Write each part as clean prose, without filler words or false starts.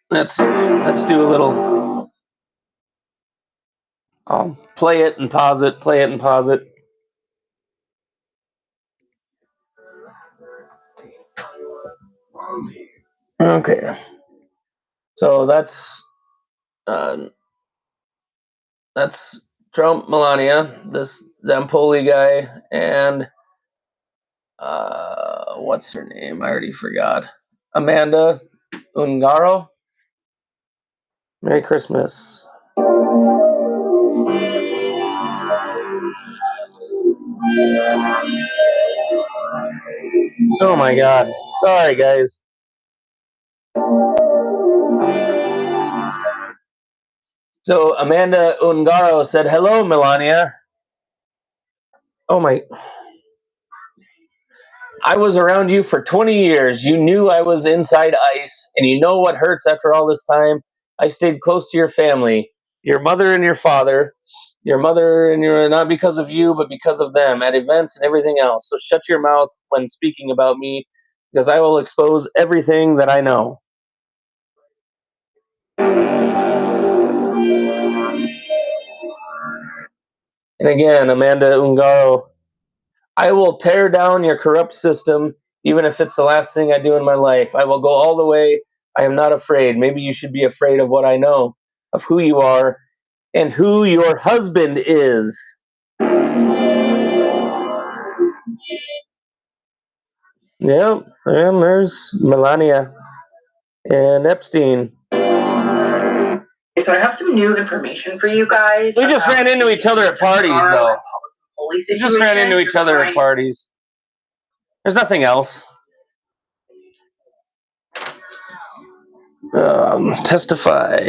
Let's do a little. I'll play it and pause it. Play it and pause it. Okay. So that's Trump, Melania, this Zampoli guy, and what's her name? I already forgot. Amanda Ungaro. Merry Christmas. Oh my God. Sorry, guys. So Amanda Ungaro said, "Hello, Melania." Oh my. I was around you for 20 years. You knew I was inside ice, and you know what hurts after all this time. I stayed close to your family, your mother and your father, your mother and your, not because of you, but because of them, at events and everything else. So shut your mouth when speaking about me, because I will expose everything that I know. And again, Amanda Ungaro, I will tear down your corrupt system, even if it's the last thing I do in my life. I will go all the way. I am not afraid. Maybe you should be afraid of what I know, of who you are, and who your husband is. Yeah, and there's Melania and Epstein. So I have some new information for you guys. We just ran into each other at parties, though. We just ran into each other at parties. There's nothing else. Testify.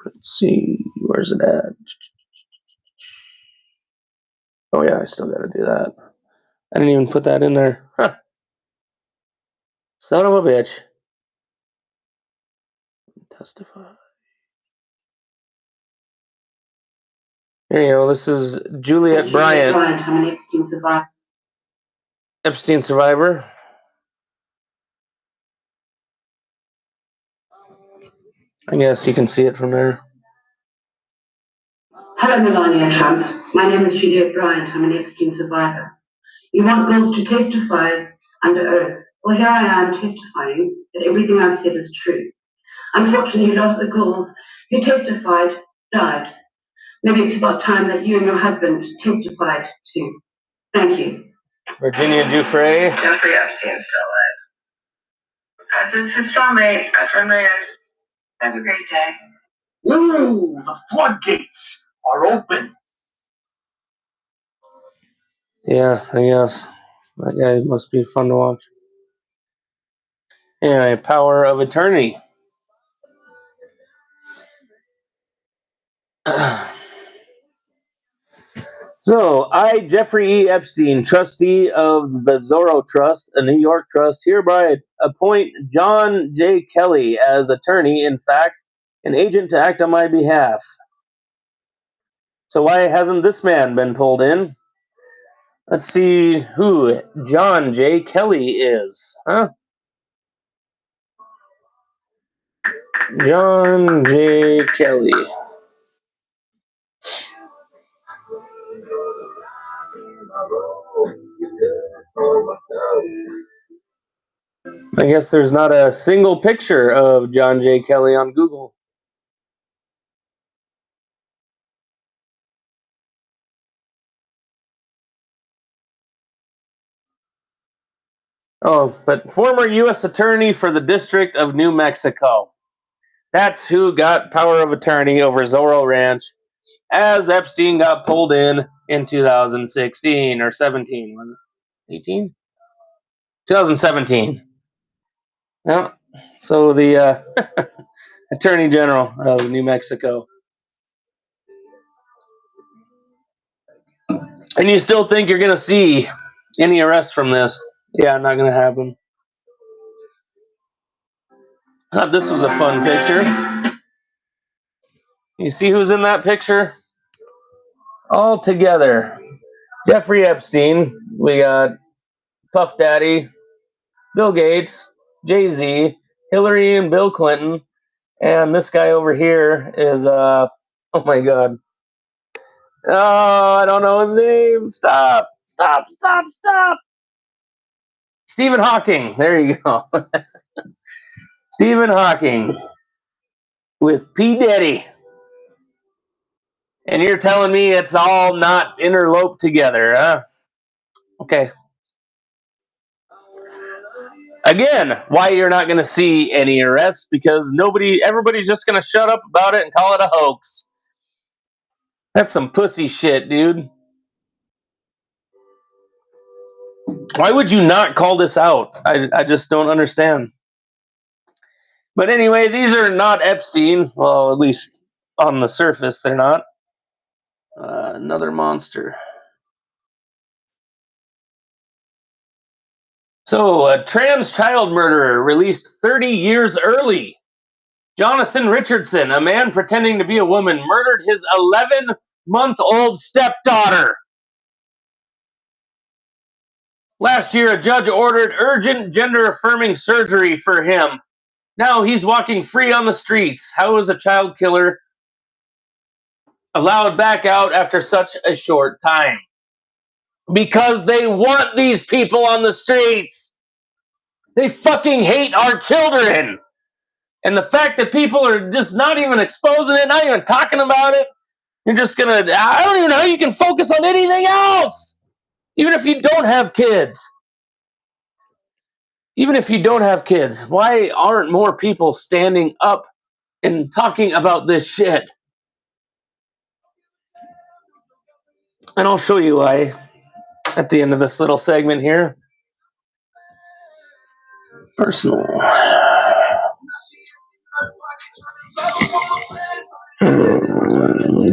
Let's see. Where's it at? Oh, yeah, I still got to do that. I didn't even put that in there. Huh. Son of a bitch. Testify. Here you go. This is Juliet Bryant. I'm an Epstein survivor. Epstein survivor. I guess you can see it from there. Hello, Melania Trump. My name is Juliet Bryant. I'm an Epstein survivor. You want girls to testify under oath. Well, here I am testifying that everything I've said is true. Unfortunately, a lot of the girls who testified died. Maybe it's about time that you and your husband testified too. Thank you. Virginia Giuffre. Jeffrey Epstein's still alive. As is his cellmate, Efren Reyes. Have a great day. Ooh, the floodgates are open. Yeah, I guess. That guy must be fun to watch. Anyway, power of attorney. So, I, Jeffrey E. Epstein, trustee of the Zorro Trust, a New York trust, hereby appoint John J. Kelly as attorney, in fact, an agent to act on my behalf. So why hasn't this man been pulled in? Let's see who John J. Kelly is, huh? John J. Kelly. I guess there's not a single picture of John J. Kelly on Google. Oh, but former U.S. Attorney for the District of New Mexico. That's who got power of attorney over Zorro Ranch as Epstein got pulled in 2016 or 17. 18? 2017. Yeah. So the Attorney General of New Mexico. And you still think you're going to see any arrests from this? Yeah, not going to happen. I thought this was a fun picture. You see who's in that picture? All together. Jeffrey Epstein. We got Puff Daddy. Bill Gates, Jay-Z, Hillary and Bill Clinton, and this guy over here is, oh my god. Oh, I don't know his name. Stop. Stephen Hawking. There you go. Stephen Hawking with P. Diddy. And you're telling me it's all not interloped together, huh? Okay. Again, why you're not going to see any arrests? Because everybody's just going to shut up about it and call it a hoax. That's some pussy shit, dude. Why would you not call this out? I just don't understand. But anyway, these are not Epstein. Well, at least on the surface, they're not. Another monster. So, a trans child murderer released 30 years early. Jonathan Richardson, a man pretending to be a woman, murdered his 11-month-old stepdaughter. Last year, a judge ordered urgent gender-affirming surgery for him. Now he's walking free on the streets. How is a child killer allowed back out after such a short time? Because they want these people on the streets. They fucking hate our children. And the fact that people are just not even exposing it, not even talking about it, you're just gonna, I don't even know how you can focus on anything else. Even if you don't have kids. Even if you don't have kids, why aren't more people standing up and talking about this shit? And I'll show you why at the end of this little segment here. Personal.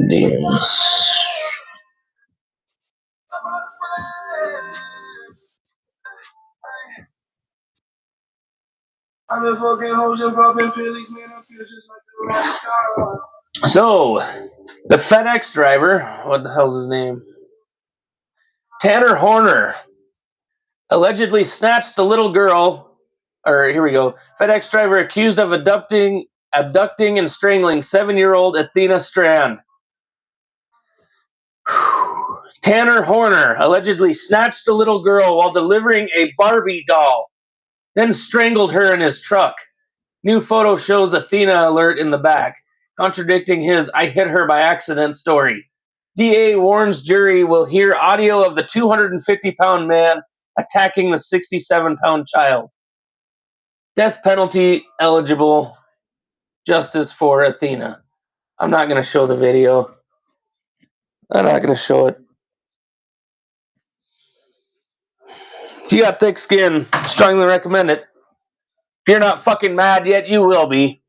Demons. So, the FedEx driver, what the hell's his name? Tanner Horner, allegedly snatched a little girl, or here we go. FedEx driver accused of abducting and strangling 7-year-old Athena Strand. Tanner Horner allegedly snatched a little girl while delivering a Barbie doll, then strangled her in his truck. New photo shows Athena alert in the back, contradicting his "I hit her by accident" story. DA warns jury will hear audio of the 250-pound man attacking the 67-pound child. Death penalty eligible. Justice for Athena. I'm not going to show the video. I'm not going to show it. If you got thick skin, strongly recommend it. If you're not fucking mad yet, you will be.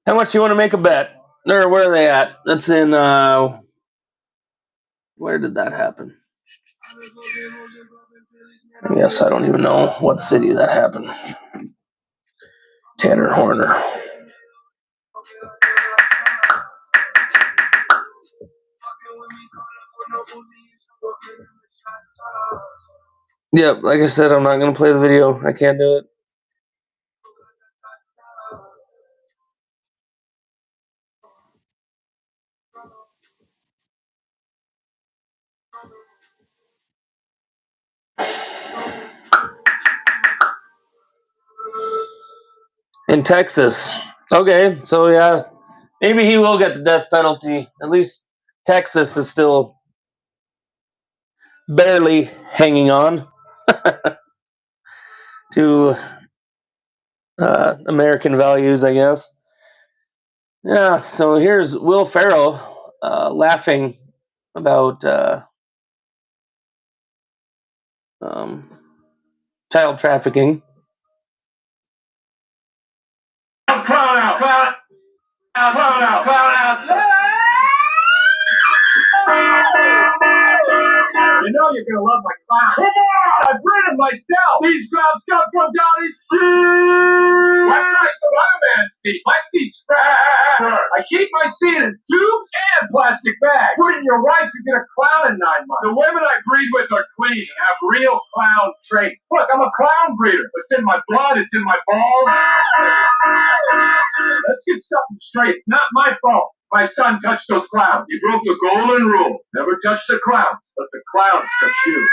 How much you want to make a bet? Or where are they at? That's in, where did that happen? Yes, I don't even know what city that happened. Tanner Horner. Yep, like I said, I'm not going to play the video. I can't do it. In Texas. Okay, so yeah, maybe he will get the death penalty. At least Texas is still barely hanging on to American values, I guess. Yeah, so here's Will Ferrell laughing about child trafficking. Clown out! You know you're gonna love my clowns. Come on! I've written myself! These clowns come from down in sea! Let's try some other man's seat. My seat's fat. I keep my seat in tubes and plastic bags. Wouldn't your wife, you get a clown in 9 months? The women I breed with are clean. breed and have real clown traits. Look, I'm a clown breeder. It's in my blood. It's in my balls. Let's get something straight. It's not my fault. My son touched those clowns. He broke the golden rule. Never touch the clowns. Let the clowns touch you.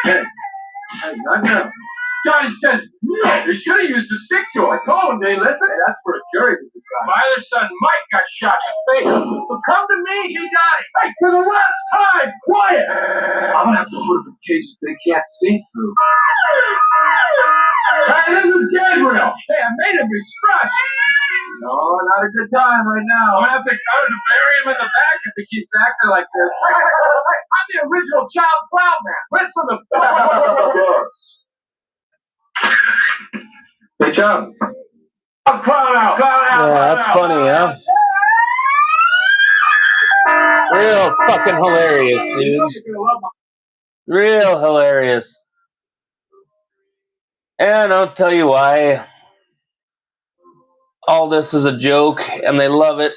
Hey, not now. Johnny says, no, they should have used a stick to it. I told him they listen. Hey, that's for a jury to decide. My other son, Mike, got shot in the face. So come to me, he got it. Hey, for the last time, quiet. I'm going to have to put them in cages they can't see through. Hey, this is Gabriel. Hey, I made him refresh. No, not a good time right now. I'm going to have to bury him in the back if he keeps acting like this. I'm the original child clown man. Right from the Hey, John. Clown out. Yeah, that's funny, huh? Real fucking hilarious, dude. Real hilarious. And I'll tell you why. All this is a joke, and they love it.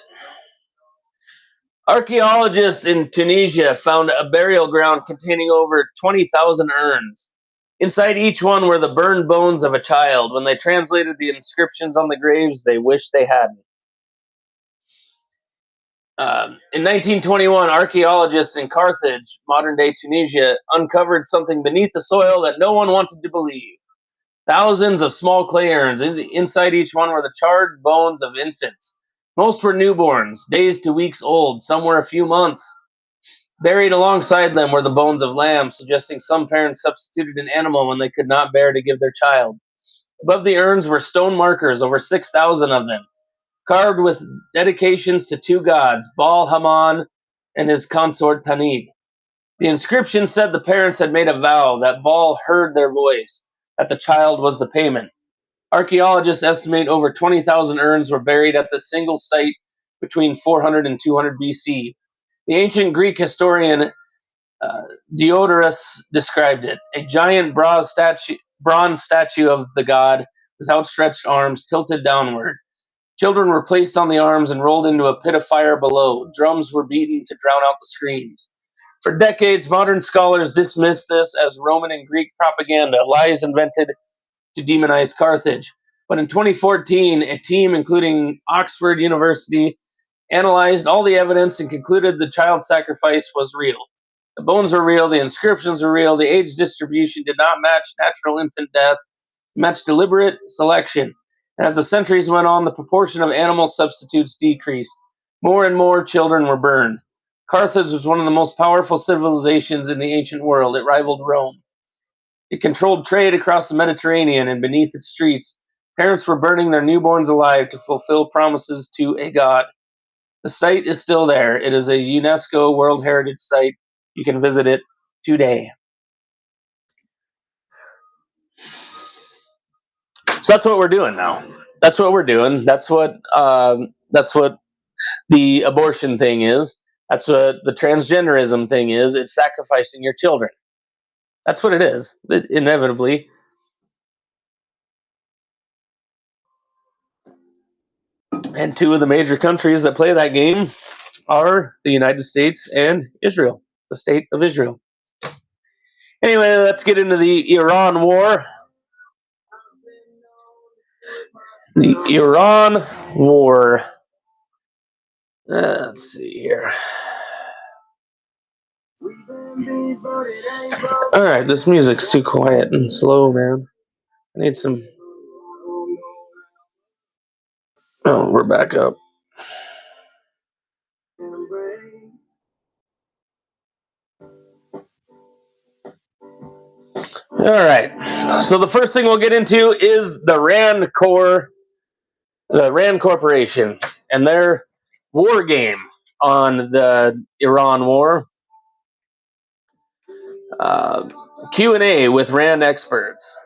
Archaeologists in Tunisia found a burial ground containing over 20,000 urns. Inside each one were the burned bones of a child. When they translated the inscriptions on the graves, they wished they hadn't. In 1921, archaeologists in Carthage, modern-day Tunisia, uncovered something beneath the soil that no one wanted to believe. Thousands of small clay urns. Inside each one were the charred bones of infants. Most were newborns, days to weeks old. Some were a few months. Buried alongside them were the bones of lambs, suggesting some parents substituted an animal when they could not bear to give their child. Above the urns were stone markers, over 6,000 of them, carved with dedications to two gods, Baal Haman and his consort Tanit. The inscription said the parents had made a vow that Baal heard their voice, that the child was the payment. Archaeologists estimate over 20,000 urns were buried at the single site between 400 and 200 BC. The ancient Greek historian Diodorus described it: a giant bronze statue of the god with outstretched arms tilted downward. Children were placed on the arms and rolled into a pit of fire below. Drums were beaten to drown out the screams. For decades, modern scholars dismissed this as Roman and Greek propaganda, lies invented to demonize Carthage. But in 2014, a team including Oxford University analyzed all the evidence and concluded the child sacrifice was real. The bones were real, the inscriptions were real, the age distribution did not match natural infant death, it matched deliberate selection. And as the centuries went on, the proportion of animal substitutes decreased. More and more children were burned. Carthage was one of the most powerful civilizations in the ancient world. It rivaled Rome. It controlled trade across the Mediterranean, and beneath its streets, parents were burning their newborns alive to fulfill promises to a god. The site is still there. It is a UNESCO World Heritage Site. You can visit it today. So that's what we're doing now. That's what we're doing. That's what the abortion thing is. That's what the transgenderism thing is. It's sacrificing your children. That's what it is, inevitably. And two of the major countries that play that game are the United States and Israel, the state of Israel. Anyway, let's get into the Iran war. The Iran war. Let's see here. Alright, this music's too quiet and slow, man. I need some. Oh, we're back up. Alright, so the first thing we'll get into is the Rand Corporation, and their war game on the Iran war. Q&A with Rand experts.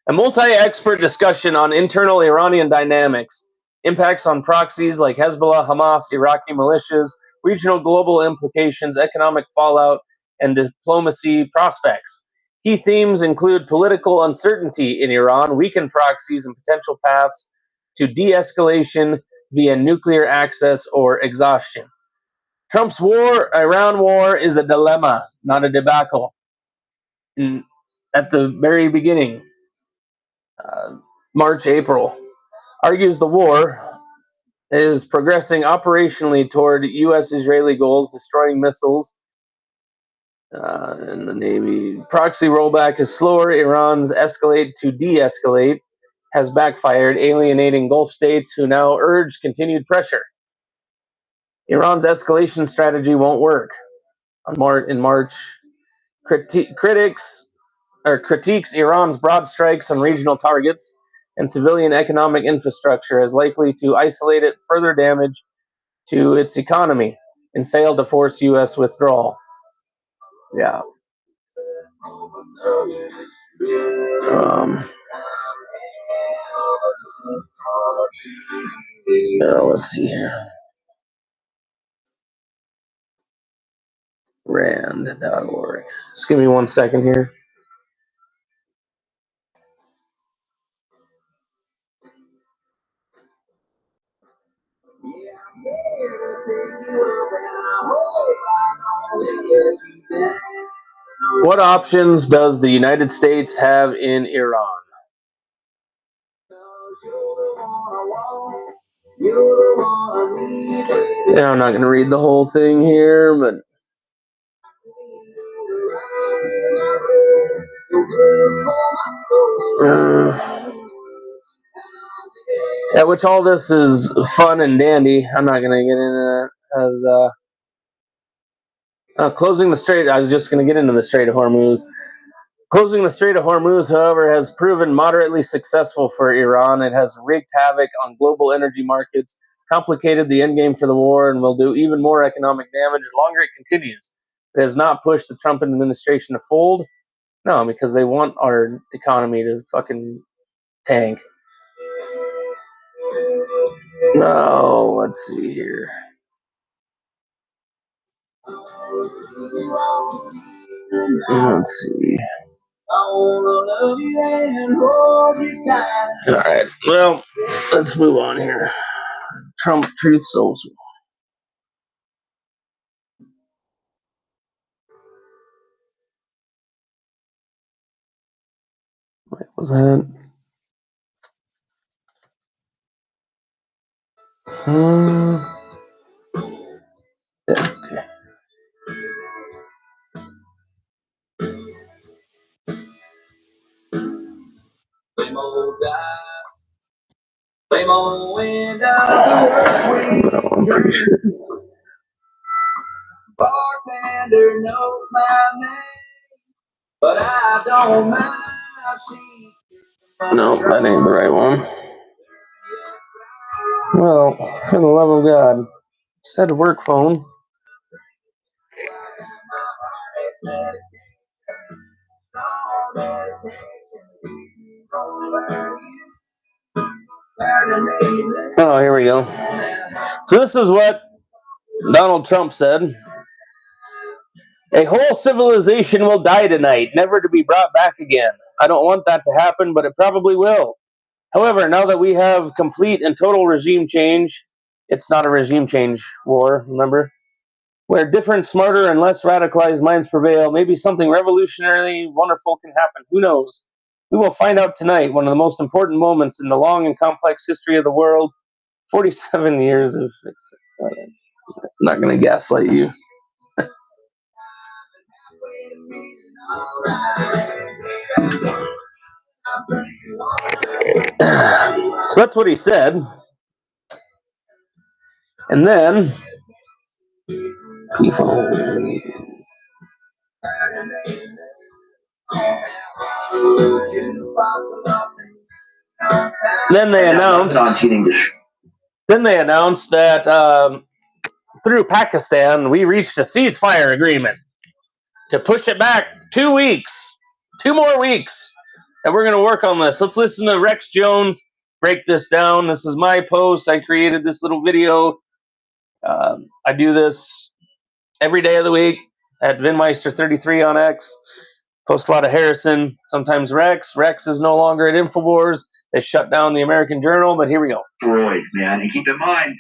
A multi-expert discussion on internal Iranian dynamics, impacts on proxies like Hezbollah, Hamas, Iraqi militias, regional global implications, economic fallout, and diplomacy prospects. Key themes include political uncertainty in Iran, weakened proxies, and potential paths to de-escalation via nuclear access or exhaustion. Trump's Iran war is a dilemma, not a debacle. at the very beginning, March, April, argues the war is progressing operationally toward U.S.-Israeli goals, destroying missiles. And the Navy proxy rollback is slower. Iran's escalate to de-escalate has backfired, alienating Gulf states who now urge continued pressure. Iran's escalation strategy won't work. In March, critiques Iran's broad strikes on regional targets and civilian economic infrastructure as likely to isolate it, further damage to its economy, and fail to force U.S. withdrawal. Yeah. Let's see here. Rand.org. Just give me 1 second here. What options does the United States have in Iran? Yeah, I'm not going to read the whole thing here, but yeah, which all this is fun and dandy. I'm not going to get into that. As closing the Strait, I was just going to get into the Strait of Hormuz. Closing the Strait of Hormuz, however, has proven moderately successful for Iran. It has wreaked havoc on global energy markets, complicated the endgame for the war, and will do even more economic damage the longer it continues. It has not pushed the Trump administration to fold. No, because they want our economy to fucking tank. No, let's see here. Let's see. Alright, well, let's move on here. Trump Truth Social. What was that? Yeah, okay. Same old guy. Same old wind I'm pretty sure. Bartender knows my name, but I don't mind. No, that ain't the right one. Well, for the love of God, said work phone. Oh, here we go. So this is what Donald Trump said. A whole civilization will die tonight, never to be brought back again. I don't want that to happen, but it probably will. However, now that we have complete and total regime change, it's not a regime change war, remember? Where different, smarter, and less radicalized minds prevail, maybe something revolutionary, wonderful can happen. Who knows? We will find out tonight, one of the most important moments in the long and complex history of the world. 47 years of... I'm not going to gaslight you. So that's what he said. And then... Then they announced that through Pakistan, we reached a ceasefire agreement to push it back 2 weeks. 2 more weeks. And we're going to work on this. Let's listen to Rex Jones break this down. This is my post. I created this little video. I do this every day of the week at Vinmeister33 on X. Post a lot of Harrison, sometimes Rex. Rex is no longer at Infowars. They shut down the American Journal, but here we go. Destroyed, man. And keep in mind,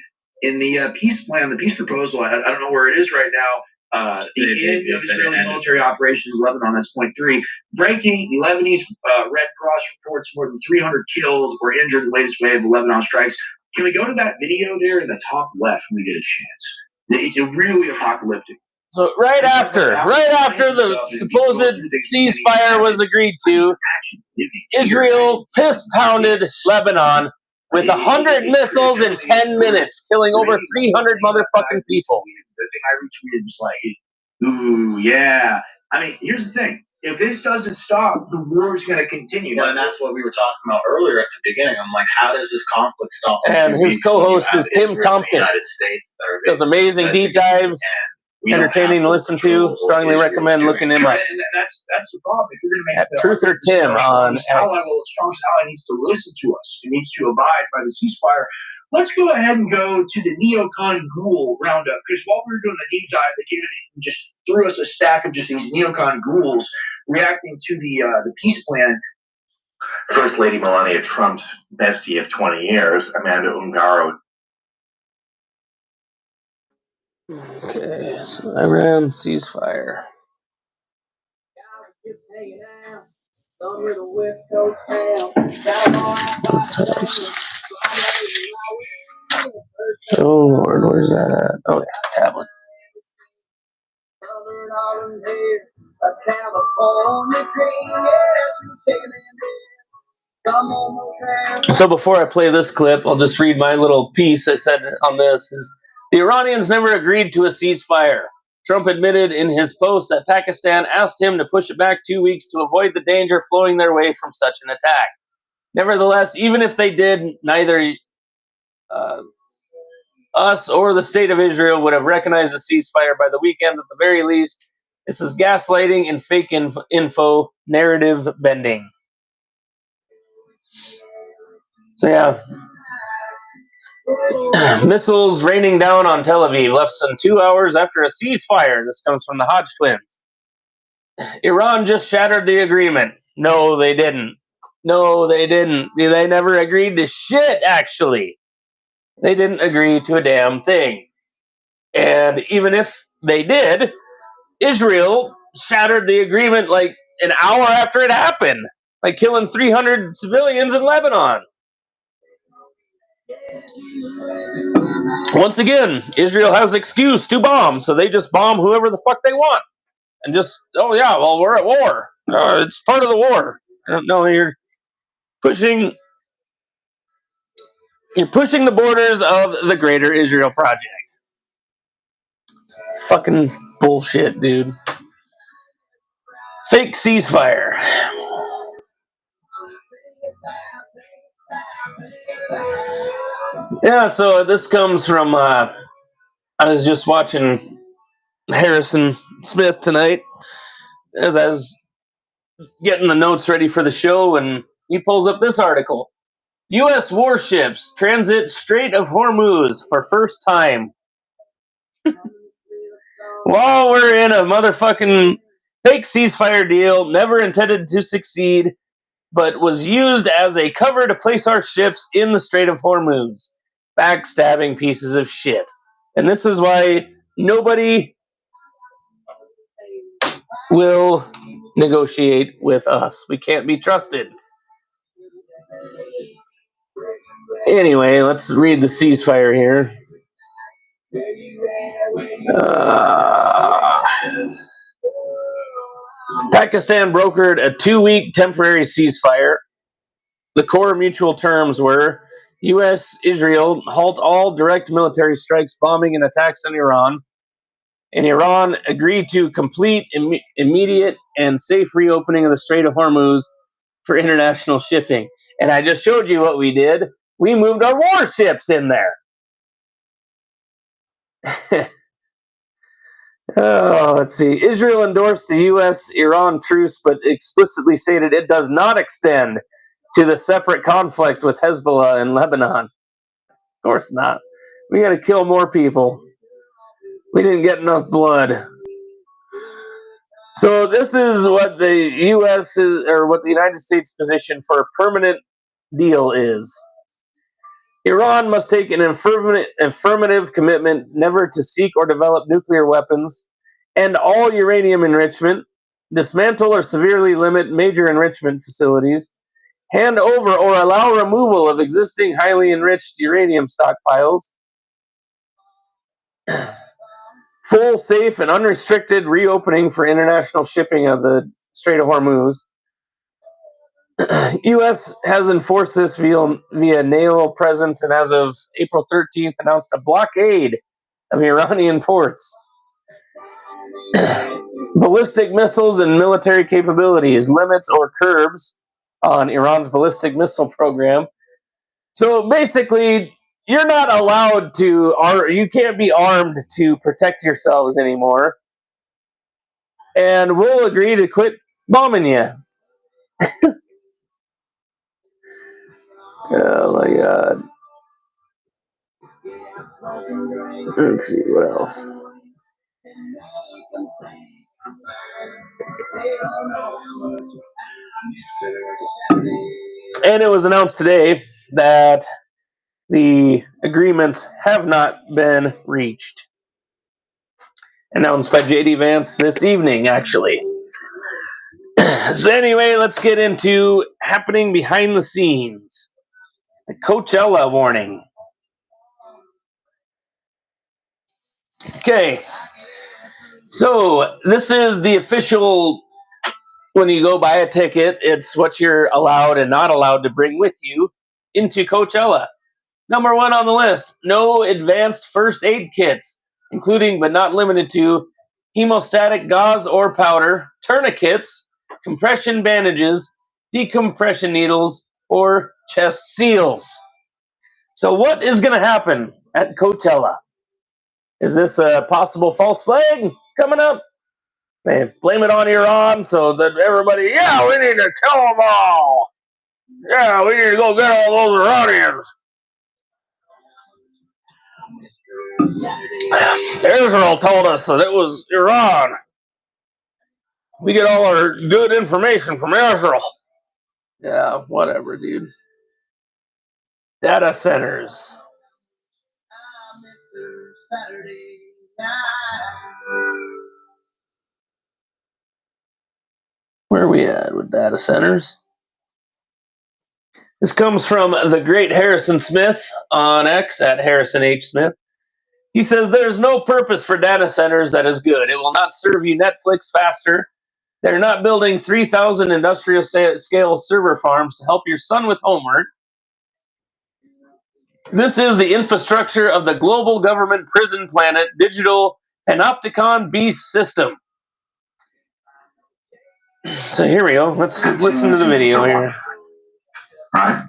in the peace plan, the peace proposal, I don't know where it is right now, the end of Israeli military operations in Lebanon. That's point 3. Breaking Lebanese Red Cross reports more than 300 killed or injured in the latest wave of Lebanon strikes. Can we go to that video there in the top left when we get a chance? It's really apocalyptic. So right after the supposed ceasefire was agreed to, Israel fist-pounded Lebanon with 100 missiles in 10 minutes, killing over 300 motherfucking people. The thing I retweeted was like, ooh, yeah. I mean, here's the thing. If this doesn't stop, the war is going to continue. Well, and that's what we were talking about earlier at the beginning. I'm like, how does this conflict stop? And his co-host is Tim Tompkins. Does amazing deep dives. Entertaining to listen to. Strongly recommend looking him up. And that's the problem. If you're going to make at Truth or Tim on X. The strongest ally needs to listen to us. It needs to abide by the ceasefire. Let's go ahead and go to the neocon ghoul roundup, because while we were doing the deep dive, they came in and just threw us a stack of just these neocon ghouls reacting to the peace plan. First Lady Melania Trump's bestie of 20 years, Amanda Ungaro. Okay, so Iran ceasefire. Oh Lord, where's that at? Oh yeah, tablet. So before I play this clip, I'll just read my little piece I said on this. The Iranians never agreed to a ceasefire. Trump admitted in his post that Pakistan asked him to push it back 2 weeks to avoid the danger flowing their way from such an attack. Nevertheless, even if they did, neither us or the state of Israel would have recognized a ceasefire by the weekend at the very least. This is gaslighting and fake info, narrative bending. So yeah, missiles raining down on Tel Aviv less than 2 hours after a ceasefire. This comes from the Hodge twins. Iran just shattered the agreement. No, they didn't. They never agreed to shit, actually. They didn't agree to a damn thing. And even if they did, Israel shattered the agreement like an hour after it happened, like killing 300 civilians in Lebanon. Once again, Israel has an excuse to bomb, so they just bomb whoever the fuck they want. And just, oh yeah, well, we're at war. It's part of the war. No, you're pushing the borders of the Greater Israel Project. Fucking bullshit, dude. Fake ceasefire. Yeah, so this comes from, I was just watching Harrison Smith tonight as I was getting the notes ready for the show, and he pulls up this article. U.S. warships transit Strait of Hormuz for first time. While we're in a motherfucking fake ceasefire deal, never intended to succeed, but was used as a cover to place our ships in the Strait of Hormuz. Backstabbing pieces of shit. And this is why nobody will negotiate with us. We can't be trusted. Anyway, let's read the ceasefire here. Pakistan brokered a 2-week temporary ceasefire. The core mutual terms were U.S. Israel halt all direct military strikes, bombing, and attacks on Iran. And Iran agreed to complete immediate and safe reopening of the Strait of Hormuz for international shipping. And I just showed you what we did. We moved our warships in there. Let's see. Israel endorsed the U.S.-Iran truce, but explicitly stated it does not extend to the separate conflict with Hezbollah in Lebanon. Of course not. We got to kill more people. We didn't get enough blood. So this is what the U.S. is, or what the United States position for a permanent deal is. Iran must take an affirmative commitment never to seek or develop nuclear weapons end all uranium enrichment, dismantle or severely limit major enrichment facilities, hand over or allow removal of existing highly enriched uranium stockpiles, full, safe, and unrestricted reopening for international shipping of the Strait of Hormuz. U.S. has enforced this via naval presence and as of April 13th announced a blockade of Iranian ports. Ballistic missiles and military capabilities, limits or curbs on Iran's ballistic missile program. So basically, you're not allowed to, you can't be armed to protect yourselves anymore. And we'll agree to quit bombing you. Oh my god. Let's see what else. And it was announced today that the agreements have not been reached. Announced by J.D. Vance this evening, actually. So anyway, let's get into happening behind the scenes. The Coachella warning. Okay, so this is the official, when you go buy a ticket, it's what you're allowed and not allowed to bring with you into Coachella. Number 1 on the list, no advanced first aid kits, including but not limited to hemostatic gauze or powder, tourniquets, compression bandages, decompression needles, or chest seals. So what is going to happen at Coachella? Is this a possible false flag coming up? They blame it on Iran so that everybody, yeah, we need to kill them all. Yeah, we need to go get all those Iranians. Israel told us that it was Iran. We get all our good information from Israel. Yeah, whatever, dude. Data centers. Where are we at with data centers? This comes from the great Harrison Smith on X at Harrison H. Smith. He says there's no purpose for data centers that is good. It will not serve you Netflix faster. They're not building 3,000 industrial scale server farms to help your son with homework. This is the infrastructure of the global government prison planet digital panopticon beast system. So here we go. Let's listen to the video here. Right.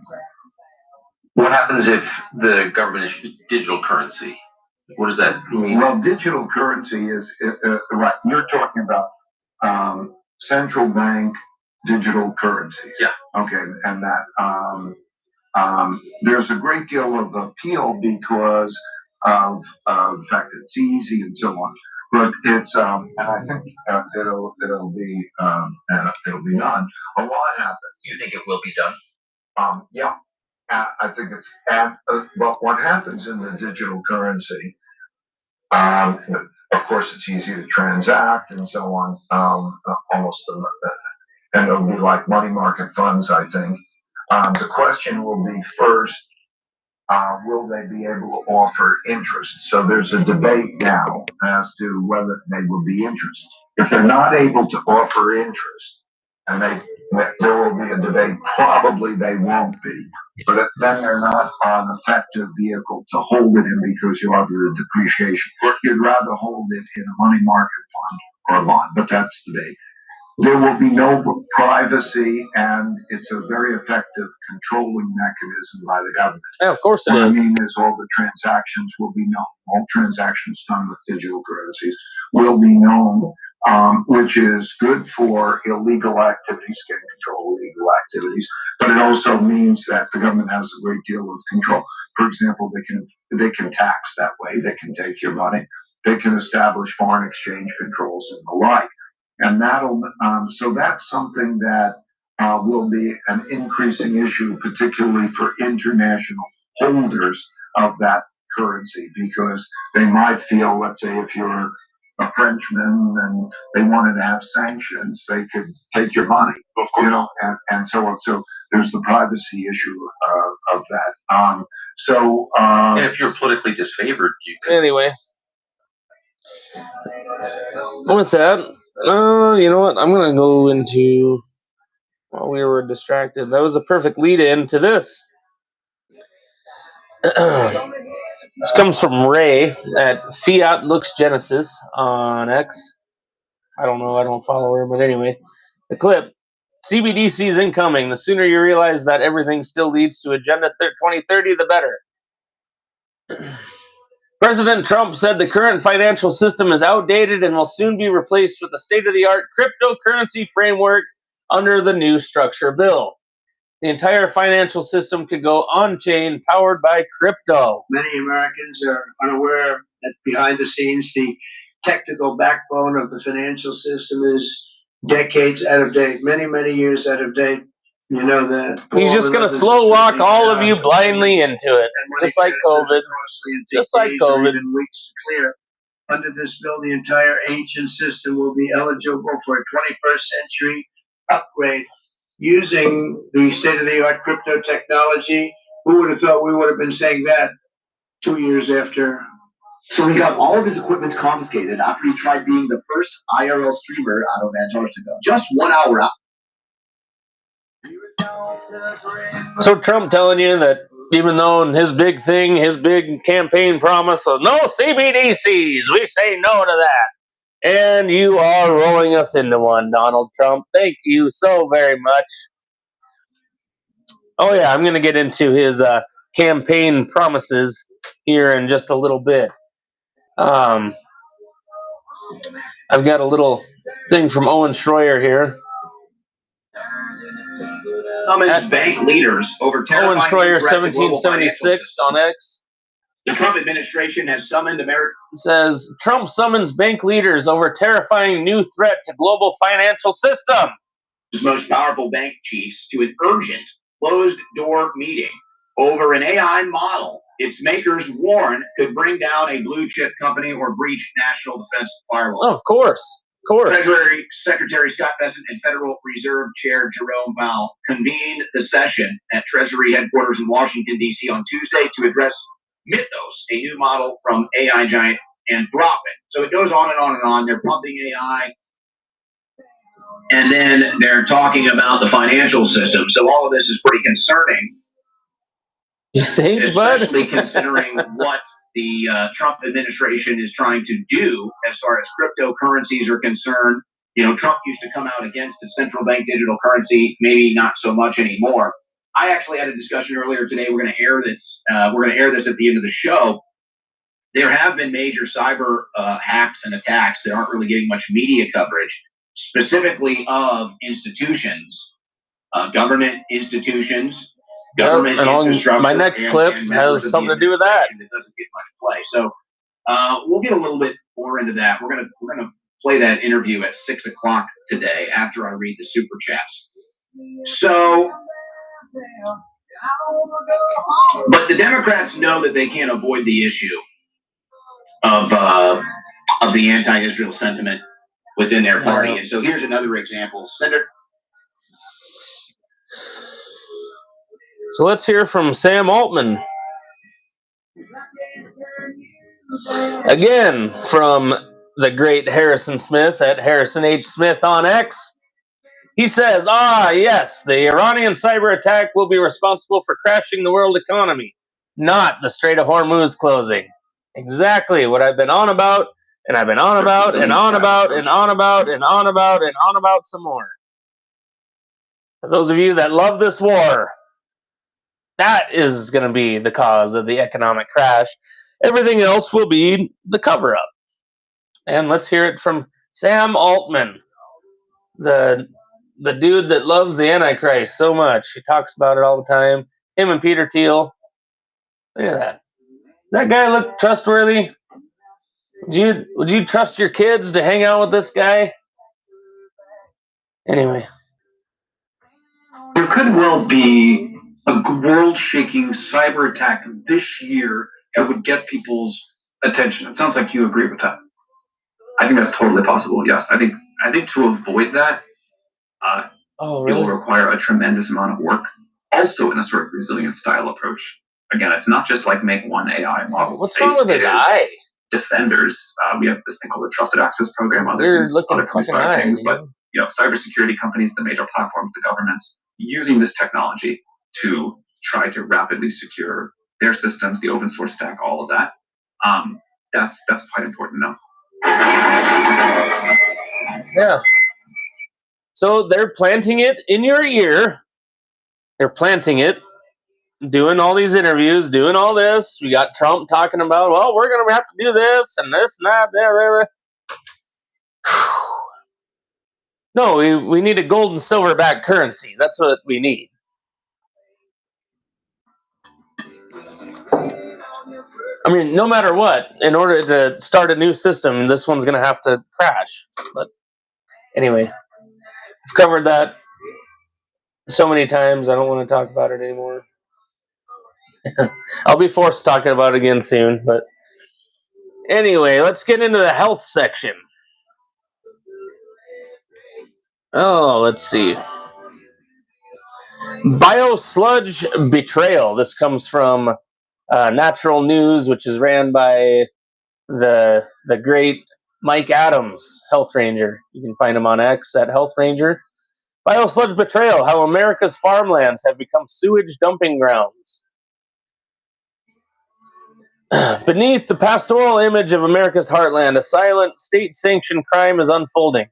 What happens if the government issues digital currency? What does that mean? Well, digital currency is right. You're talking about central bank digital currencies. Yeah. Okay, and that there's a great deal of appeal because of the fact that it's easy and so on. But it's and I think it'll be done. A lot happens. Do you think it will be done? Yeah. I think it's but what happens in the digital currency, of course, it's easy to transact and so on. Almost, and it'll be like money market funds, I think. The question will be first, will they be able to offer interest? So there's a debate now as to whether they will be interest. If they're not able to offer interest, and there will be a debate, probably they won't be. But then they're not an effective vehicle to hold it in because you'll have the depreciation. You'd rather hold it in a money market fund or a bond, but that's the debate. There will be no privacy, and it's a very effective controlling mechanism by the government. Yeah, of course it What is. I mean is all the transactions will be known. All transactions done with digital currencies will be known, which is good for illegal activities, getting control of illegal activities, but it also means that the government has a great deal of control. For example, they can tax that way, they can take your money, they can establish foreign exchange controls and the like. And so that's something that will be an increasing issue, particularly for international holders of that currency, because they might feel, let's say, if you're a Frenchman and they wanted to have sanctions, they could take your money, and so on. So there's the privacy issue of that. And if you're politically disfavored, you can. Anyway, with that, you know what? I'm gonna go into. While we were distracted, that was a perfect lead-in to this. This comes from Ray at Fiat Looks Genesis on X. I don't know, I don't follow her, but anyway. The clip. CBDC's incoming. The sooner you realize that everything still leads to Agenda 2030, the better. President Trump said the current financial system is outdated and will soon be replaced with a state-of-the-art cryptocurrency framework under the new structure bill. The entire financial system could go on-chain, powered by crypto. Many Americans are unaware that behind the scenes, the technical backbone of the financial system is decades out of date, many, many years out of date. You know that. He's just going to slow walk all of you blindly into it, just like COVID. Just like COVID. Even weeks to clear. Under this bill, the entire ancient system will be eligible for a 21st century upgrade using the state-of-the-art crypto technology. Who would have thought we would have been saying that 2 years after? So he got all of his equipment confiscated after he tried being the first IRL streamer out of Antarctica. Just 1 hour out. So Trump telling you that even though his big thing, his big campaign promise was no CBDCs, we say no to that. And you are rolling us into one, Donald Trump. Thank you so very much. Oh yeah, I'm going to get into his campaign promises here in just a little bit. I've got a little thing from Owen Schroyer here. Summons bank leaders over Owen Schroyer, 1776 on X. The Trump administration has summoned America. Says Trump summons bank leaders over terrifying new threat to global financial system. His most powerful bank chiefs to an urgent closed-door meeting over an AI model its makers warn could bring down a blue-chip company or breach national defense firewall. Oh, of course. Treasury Secretary Scott Bessent and Federal Reserve Chair Jerome Powell convened the session at Treasury headquarters in Washington, D.C. on Tuesday to address Mythos, a new model from AI giant Anthropic. So it goes on and on and on. They're pumping AI. And then they're talking about the financial system. So all of this is pretty concerning. You think, especially considering what the Trump administration is trying to do as far as cryptocurrencies are concerned. You know, Trump used to come out against the central bank digital currency, maybe not so much anymore. I actually had a discussion earlier today. We're going to air this. We're going to air this at the end of the show. There have been major cyber hacks and attacks that aren't really getting much media coverage, specifically of institutions, government institutions. Government infrastructure. My next clip has something to do with that. That doesn't get much play. So we'll get a little bit more into that. We're gonna play that interview at 6 o'clock today after I read the super chats. So, but the Democrats know that they can't avoid the issue of the anti-Israel sentiment within their party. And so here's another example. Senator. So let's hear from Sam Altman. Again, from the great Harrison Smith at Harrison H. Smith on X. He says, yes, the Iranian cyber attack will be responsible for crashing the world economy, not the Strait of Hormuz closing. Exactly what I've been on about, and I've been on about, and on about, and on about, and on about, and on about some more. For those of you that love this war, that is going to be the cause of the economic crash. Everything else will be the cover-up. And let's hear it from Sam Altman, the dude that loves the Antichrist so much. He talks about it all the time. Him and Peter Thiel. Look at that. Does that guy look trustworthy? Would you trust your kids to hang out with this guy? Anyway. There could well be a world-shaking cyber attack this year that would get people's attention. It sounds like you agree with that. I think that's totally possible. Yes, I think to avoid that, it will require a tremendous amount of work, also in a sort of resilient style approach. Again, it's not just like make one AI model. What's wrong with his eye? Defenders. We have this thing called the Trusted Access Program. Other companies buy things, but cybersecurity companies, the major platforms, the governments, using this technology to try to rapidly secure their systems, the open source stack, all of that. That's quite important now. Yeah. So they're planting it in your ear. They're planting it, doing all these interviews, doing all this. We got Trump talking about, well, we're going to have to do this and this and that. No, we need a gold and silver backed currency. That's what we need. I mean, no matter what, in order to start a new system, this one's going to have to crash. But anyway, I've covered that so many times, I don't want to talk about it anymore. I'll be forced to talk about it again soon. But anyway, let's get into the health section. Oh, let's see. Biosludge betrayal. This comes from Natural News, which is ran by the great Mike Adams, Health Ranger. You can find him on X at Health Ranger. Biosludge betrayal: how America's farmlands have become sewage dumping grounds. Beneath the pastoral image of America's heartland, a silent, state-sanctioned crime is unfolding.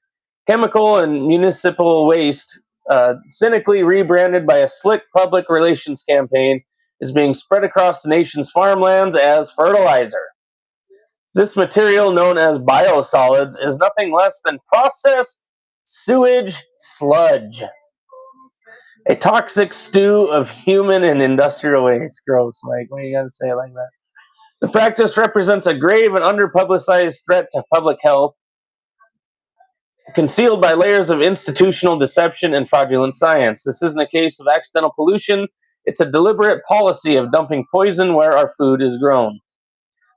Chemical and municipal waste, cynically rebranded by a slick public relations campaign, is being spread across the nation's farmlands as fertilizer. This material, known as biosolids, is nothing less than processed sewage sludge. A toxic stew of human and industrial waste. Gross, Mike. Why you gotta say it like that? The practice represents a grave and underpublicized threat to public health, concealed by layers of institutional deception and fraudulent science. This isn't a case of accidental pollution. It's a deliberate policy of dumping poison where our food is grown.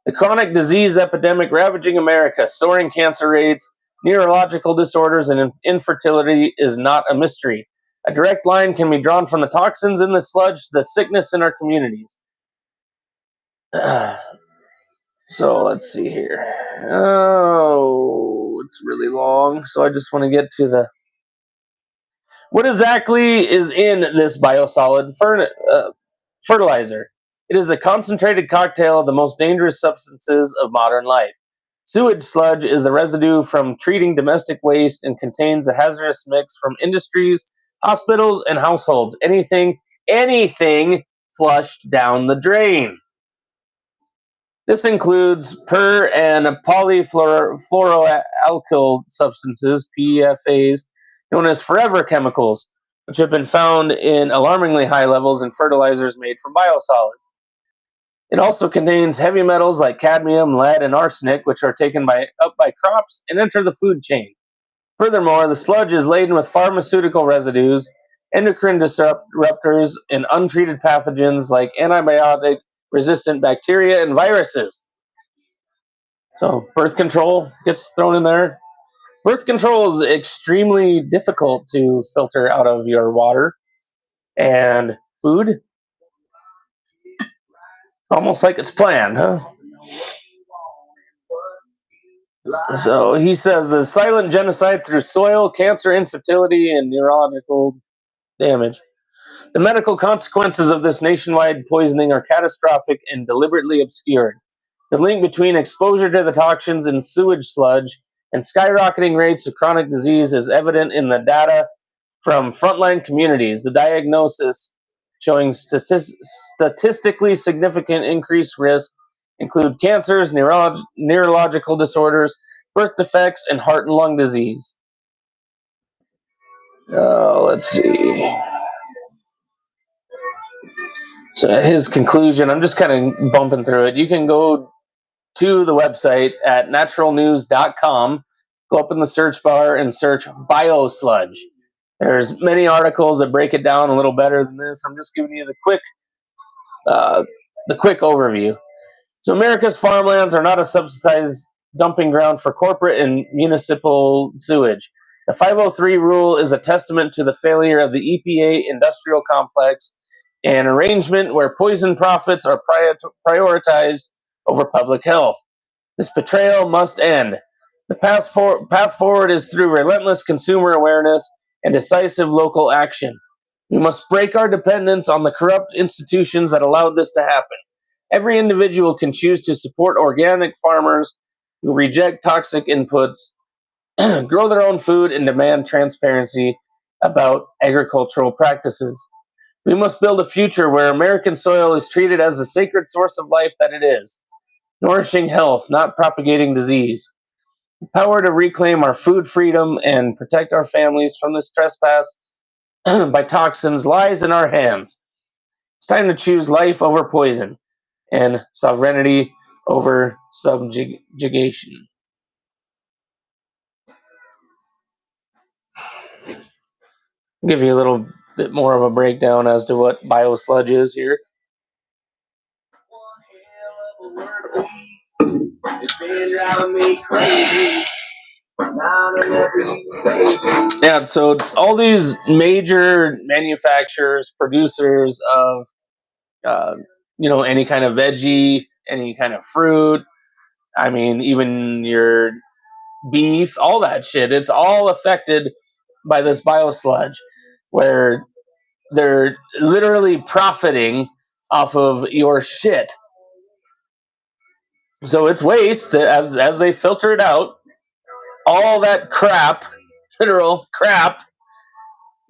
The chronic disease epidemic ravaging America, soaring cancer rates, neurological disorders, and infertility is not a mystery. A direct line can be drawn from the toxins in the sludge to the sickness in our communities. So let's see here. Oh, it's really long. So I just want to get to the... What exactly is in this biosolid fertilizer? It is a concentrated cocktail of the most dangerous substances of modern life. Sewage sludge is the residue from treating domestic waste and contains a hazardous mix from industries, hospitals, and households. Anything flushed down the drain. This includes per- and polyfluoroalkyl substances, PFAs, known as forever chemicals, which have been found in alarmingly high levels in fertilizers made from biosolids. It also contains heavy metals like cadmium, lead, and arsenic, which are taken up by crops and enter the food chain. Furthermore, the sludge is laden with pharmaceutical residues, endocrine disruptors, and untreated pathogens like antibiotic-resistant bacteria and viruses. So birth control gets thrown in there. Birth control is extremely difficult to filter out of your water and food. Almost like it's planned, huh? So he says the silent genocide through soil, cancer, infertility, and neurological damage. The medical consequences of this nationwide poisoning are catastrophic and deliberately obscured. The link between exposure to the toxins in sewage sludge and skyrocketing rates of chronic disease is evident in the data from frontline communities. The diagnosis showing statistically significant increased risk include cancers, neurological disorders, birth defects, and heart and lung disease. Let's see. So his conclusion, I'm just kind of bumping through it. You can go to the website at naturalnews.com, go up in the search bar and search biosludge. There's many articles that break it down a little better than this. I'm just giving you the quick overview. So America's farmlands are not a subsidized dumping ground for corporate and municipal sewage. The 503 rule is a testament to the failure of the EPA industrial complex, an arrangement where poison profits are prioritized over public health. This betrayal must end. The path forward is through relentless consumer awareness and decisive local action. We must break our dependence on the corrupt institutions that allowed this to happen. Every individual can choose to support organic farmers who reject toxic inputs, grow their own food, and demand transparency about agricultural practices. We must build a future where American soil is treated as the sacred source of life that it is, nourishing health, not propagating disease. The power to reclaim our food freedom and protect our families from this trespass by toxins lies in our hands. It's time to choose life over poison and sovereignty over subjugation. I'll give you a little bit more of a breakdown as to what biosludge is here. Yeah, so all these major manufacturers, producers of, any kind of veggie, any kind of fruit, I mean, even your beef, all that shit, it's all affected by this biosludge, where they're literally profiting off of your shit. So it's waste that as they filter it out, all that crap, literal crap,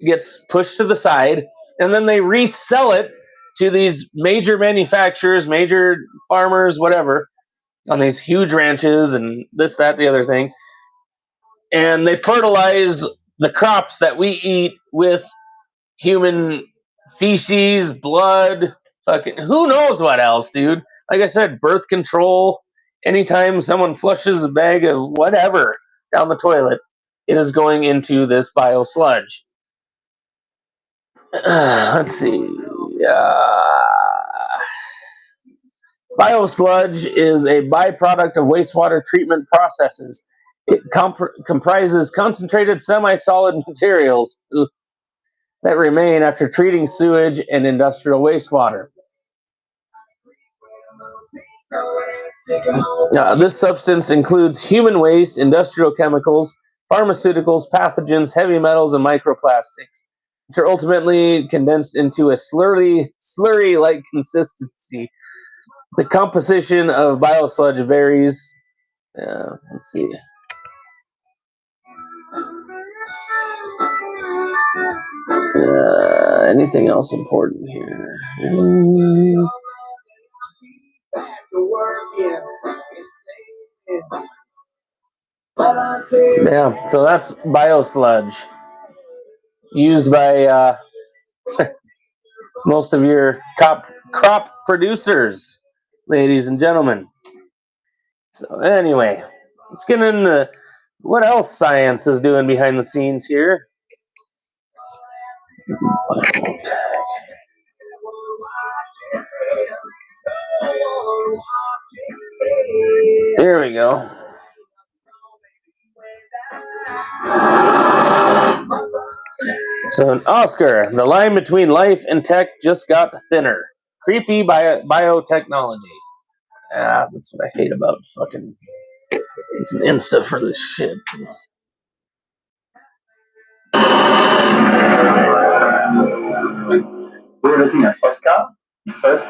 gets pushed to the side, and then they resell it to these major manufacturers, major farmers, whatever, on these huge ranches and this, that, the other thing. And they fertilize the crops that we eat with human feces, blood, fucking who knows what else, dude. Like I said, birth control. Anytime someone flushes a bag of whatever down the toilet, it is going into this biosludge. Let's see. Biosludge is a byproduct of wastewater treatment processes. It comprises concentrated semi-solid materials that remain after treating sewage and industrial wastewater. This substance includes human waste, industrial chemicals, pharmaceuticals, pathogens, heavy metals, and microplastics, which are ultimately condensed into a slurry-like consistency. The composition of biosludge varies. Let's see. Anything else important here? Yeah, so that's biosludge used by most of your crop producers, ladies and gentlemen. So anyway, let's get into what else science is doing behind the scenes here. Here we go. So an Oscar, the line between life and tech just got thinner. Creepy biotechnology. That's what I hate about fucking it's an Insta for this shit. We're looking at Oscar, the first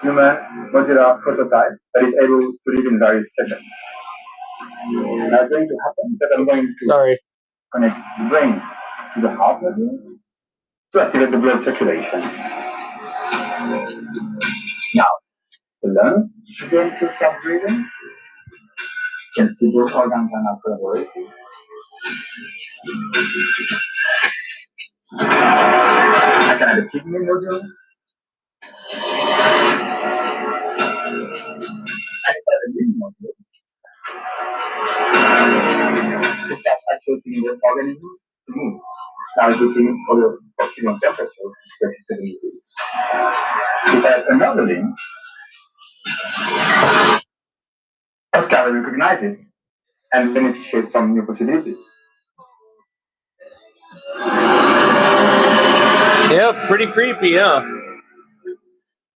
human modular prototype that is able to live in various settings. What's going to happen is that I'm going to connect the brain to the heart module to activate the blood circulation. Now, the lung is going to start breathing. You can see both organs are now collaborating. I can add a kidney module. I can add a liver module. To start actually the organism to move. Now it's looking for the oxygen temperature, which is 37 degrees. If I have another limb, Oscar will recognize it and initiate some new possibilities. Yep, pretty creepy, huh?